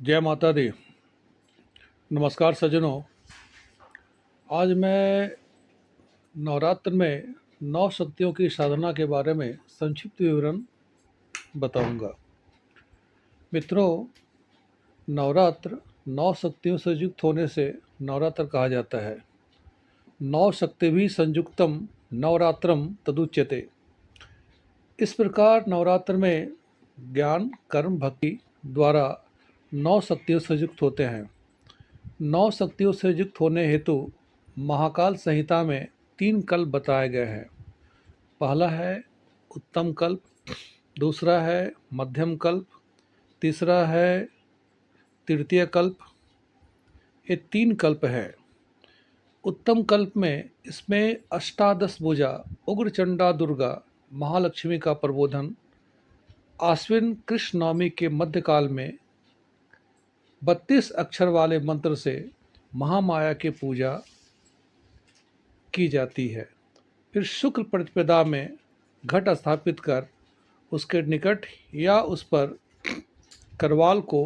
जय माता दी। नमस्कार सज्जनों। आज मैं नवरात्र में नौ शक्तियों की साधना के बारे में संक्षिप्त विवरण बताऊंगा। मित्रों, नवरात्र नौ शक्तियों से युक्त होने से नवरात्र कहा जाता है। नौ शक्ति भी संयुक्तम नवरात्रम तदुच्यते। इस प्रकार नवरात्र में ज्ञान, कर्म, भक्ति द्वारा नौ शक्तियों से युक्त होते हैं। नौ शक्तियों से युक्त होने हेतु महाकाल संहिता में 3 कल्प बताए गए हैं। पहला है उत्तम कल्प, दूसरा है मध्यम कल्प, तीसरा है तृतीय कल्प। ये 3 कल्प है। उत्तम कल्प में इसमें अष्टादश भुजा उग्रचंडा दुर्गा महालक्ष्मी का प्रबोधन आश्विन कृष्ण नवमी के मध्यकाल में 32 अक्षर वाले मंत्र से महामाया की पूजा की जाती है। फिर शुक्ल प्रतिपदा में घट स्थापित कर उसके निकट या उस पर करवाल को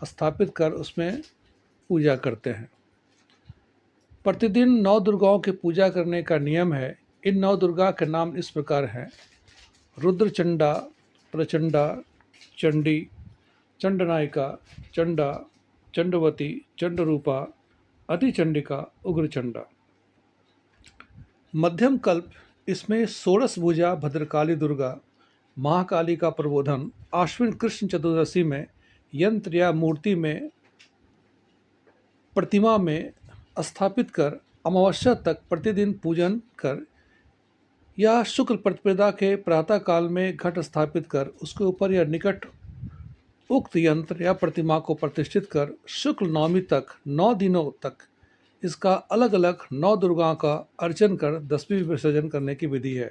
स्थापित कर उसमें पूजा करते हैं। प्रतिदिन 9 दुर्गाओं की पूजा करने का नियम है। इन 9 दुर्गा के नाम इस प्रकार हैं: रुद्रचंडा, प्रचंडा, चंडी, चंडनायिका, चंडा, चंडवती, चंडरूपा, अतिचंडिका, उग्रचंडा। मध्यम कल्प, इसमें षोडश भुजा भद्रकाली दुर्गा महाकाली का प्रबोधन आश्विन कृष्ण चतुर्दशी में यंत्र या मूर्ति में प्रतिमा में स्थापित कर अमावस्या तक प्रतिदिन पूजन कर या शुक्ल प्रतिपदा के प्रातः काल में घट स्थापित कर उसके ऊपर या निकट उक्त यंत्र या प्रतिमा को प्रतिष्ठित कर शुक्ल नवमी तक 9 दिनों तक इसका अलग अलग 9 दुर्गाओं का अर्चन कर 10वीं विसर्जन करने की विधि है।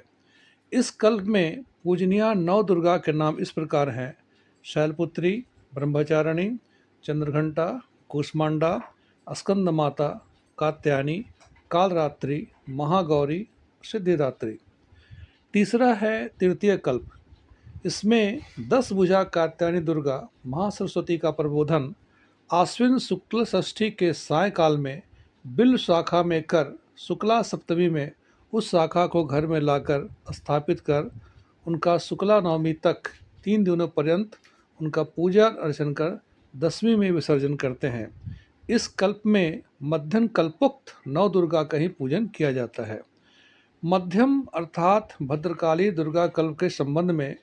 इस कल्प में पूजनीय 9 दुर्गा के नाम इस प्रकार हैं: शैलपुत्री, ब्रह्मचारिणी, चंद्रघंटा, कूष्मांडा, स्कंद माता, कात्यायनी, कालरात्रि, महागौरी, सिद्धिदात्री। तीसरा है तृतीय कल्प। इसमें 10 भुजा कात्यायनी दुर्गा महासरस्वती का प्रबोधन आश्विन शुक्ल षष्ठी के सायकाल में बिल्व शाखा में कर शुक्ला सप्तमी में उस शाखा को घर में लाकर स्थापित कर उनका शुक्ला नवमी तक 3 दिनों पर्यंत उनका पूजा अर्चन कर 10वीं में विसर्जन करते हैं। इस कल्प में मध्यम कल्पोक्त 9 दुर्गा का ही पूजन किया जाता है। मध्यम अर्थात भद्रकाली दुर्गा कल्प के संबंध में